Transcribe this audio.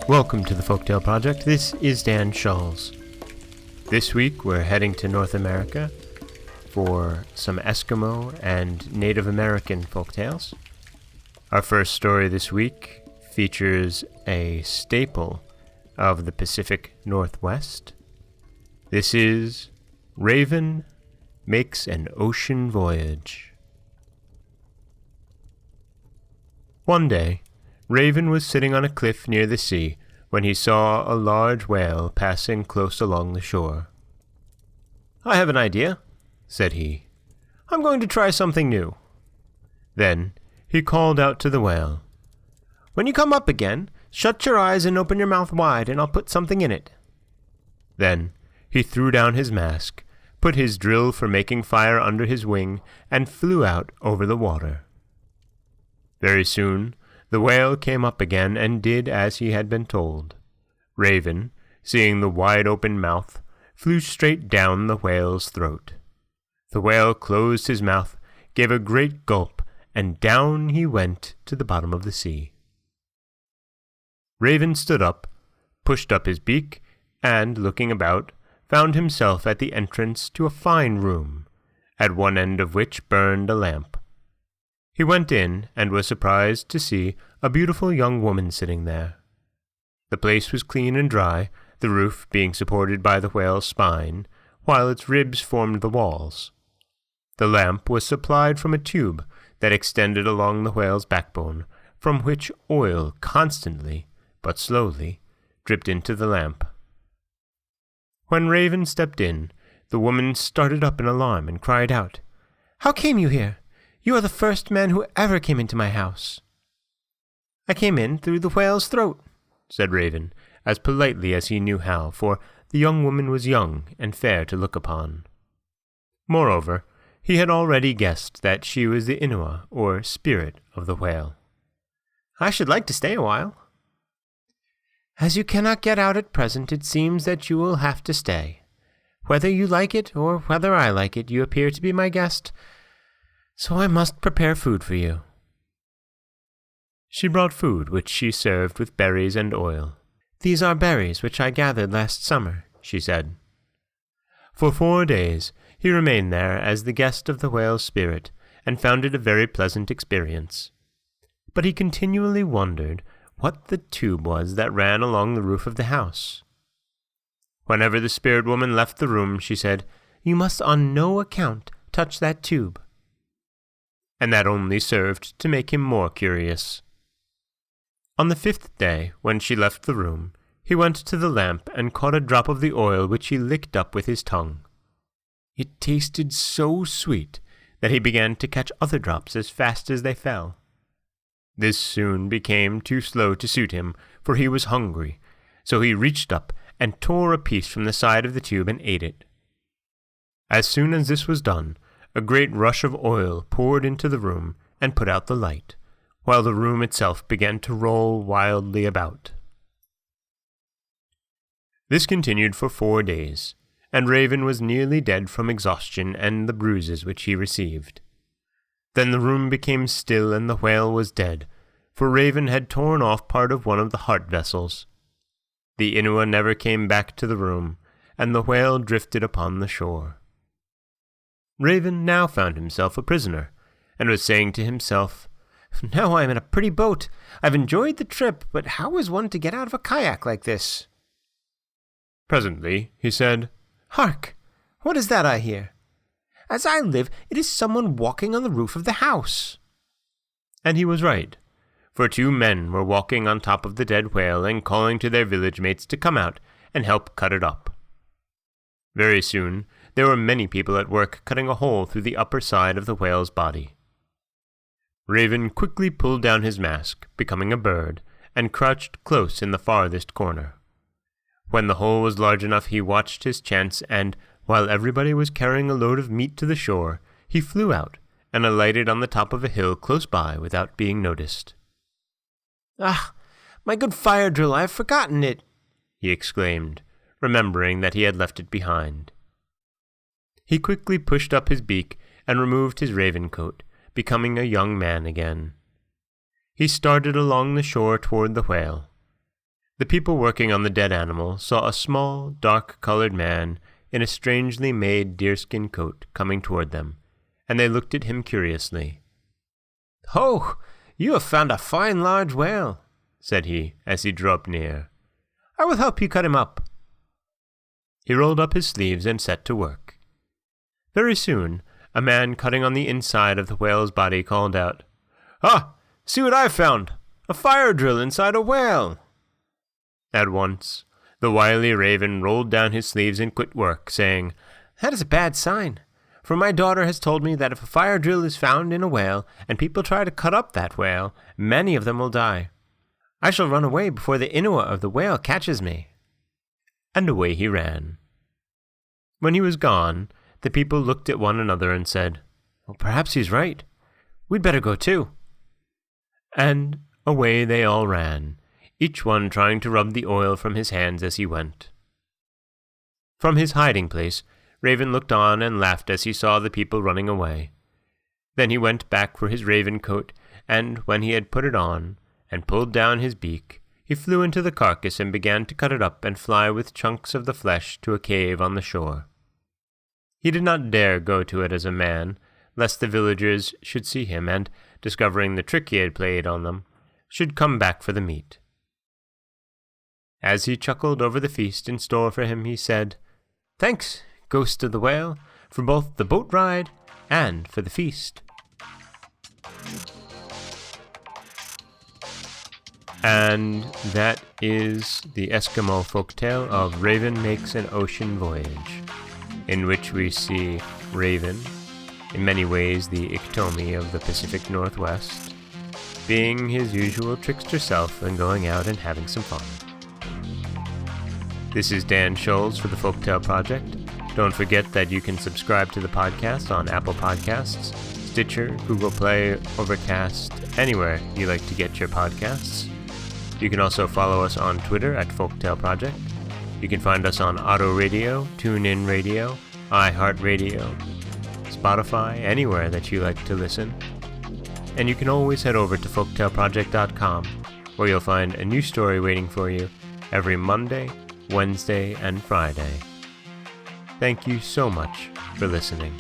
Welcome to the Folktale Project. This is Dan Schulz. This week we're heading to North America for some Eskimo and Native American folktales. Our first story this week features a staple of the Pacific Northwest. This is Raven Makes an Ocean Voyage. One day, Raven was sitting on a cliff near the sea when he saw a large whale passing close along the shore. "I have an idea," said he. "I'm going to try something new." Then he called out to the whale, "When you come up again, shut your eyes and open your mouth wide, and I'll put something in it." Then he threw down his mask, put his drill for making fire under his wing, and flew out over the water. Very soon, the whale came up again and did as he had been told. Raven, seeing the wide-open mouth, flew straight down the whale's throat. The whale closed his mouth, gave a great gulp, and down he went to the bottom of the sea. Raven stood up, pushed up his beak, and, looking about, found himself at the entrance to a fine room, at one end of which burned a lamp. He went in and was surprised to see a beautiful young woman sitting there. The place was clean and dry, the roof being supported by the whale's spine, while its ribs formed the walls. The lamp was supplied from a tube that extended along the whale's backbone, from which oil constantly, but slowly, dripped into the lamp. When Raven stepped in, the woman started up in alarm and cried out, "How came you here? You are the first man who ever came into my house." "I came in through the whale's throat," said Raven, as politely as he knew how, for the young woman was young and fair to look upon. Moreover, he had already guessed that she was the Inua, or spirit, of the whale. "I should like to stay a while." "As you cannot get out at present, it seems that you will have to stay. Whether you like it or whether I like it, you appear to be my guest, so I must prepare food for you." She brought food, which she served with berries and oil. "These are berries which I gathered last summer," she said. For 4 days he remained there as the guest of the whale's spirit, and found it a very pleasant experience. But he continually wondered what the tube was that ran along the roof of the house. Whenever the spirit woman left the room, she said, "You must on no account touch that tube." And that only served to make him more curious. On the 5th day, when she left the room, he went to the lamp and caught a drop of the oil which he licked up with his tongue. It tasted so sweet that he began to catch other drops as fast as they fell. This soon became too slow to suit him, for he was hungry, so he reached up and tore a piece from the side of the tube and ate it. As soon as this was done, a great rush of oil poured into the room and put out the light, while the room itself began to roll wildly about. This continued for 4 days, and Raven was nearly dead from exhaustion and the bruises which he received. Then the room became still and the whale was dead, for Raven had torn off part of one of the heart vessels. The Inua never came back to the room, and the whale drifted upon the shore. Raven now found himself a prisoner, and was saying to himself, "Now I am in a pretty boat. I've enjoyed the trip, but how is one to get out of a kayak like this?" Presently he said, "Hark! What is that I hear? As I live, it is someone walking on the roof of the house." And he was right, for 2 men were walking on top of the dead whale and calling to their village mates to come out and help cut it up. Very soon there were many people at work cutting a hole through the upper side of the whale's body. Raven quickly pulled down his mask, becoming a bird, and crouched close in the farthest corner. When the hole was large enough, he watched his chance, and, while everybody was carrying a load of meat to the shore, he flew out and alighted on the top of a hill close by without being noticed. "Ah, my good fire drill, I have forgotten it," he exclaimed, remembering that he had left it behind. He quickly pushed up his beak and removed his raven coat, becoming a young man again. He started along the shore toward the whale. The people working on the dead animal saw a small, dark-colored man in a strangely made deerskin coat coming toward them, and they looked at him curiously. "Oh, you have found a fine large whale," said he, as he drew up near. "I will help you cut him up." He rolled up his sleeves and set to work. Very soon, a man cutting on the inside of the whale's body called out, "Ah, see what I've found! A fire drill inside a whale!" At once, the wily raven rolled down his sleeves and quit work, saying, "That is a bad sign, for my daughter has told me that if a fire drill is found in a whale, and people try to cut up that whale, many of them will die. I shall run away before the Inuwa of the whale catches me." And away he ran. When he was gone, the people looked at one another and said, "Well, perhaps he's right. We'd better go too." And away they all ran, each one trying to rub the oil from his hands as he went. From his hiding place, Raven looked on and laughed as he saw the people running away. Then he went back for his raven coat, and when he had put it on, and pulled down his beak, he flew into the carcass and began to cut it up and fly with chunks of the flesh to a cave on the shore. He did not dare go to it as a man, lest the villagers should see him and, discovering the trick he had played on them, should come back for the meat. As he chuckled over the feast in store for him, he said, "Thanks, Ghost of the Whale, for both the boat ride and for the feast." And that is the Eskimo folktale of Raven Makes an Ocean Voyage, in which we see Raven, in many ways the Iktomi of the Pacific Northwest, being his usual trickster self and going out and having some fun. This is Dan Scholes for the Folktale Project. Don't forget that you can subscribe to the podcast on Apple Podcasts, Stitcher, Google Play, Overcast, anywhere you like to get your podcasts. You can also follow us on Twitter at Folktale Project. You can find us on Auto Radio, TuneIn Radio, iHeartRadio, Spotify, anywhere that you like to listen. And you can always head over to folktaleproject.com, where you'll find a new story waiting for you every Monday, Wednesday, and Friday. Thank you so much for listening.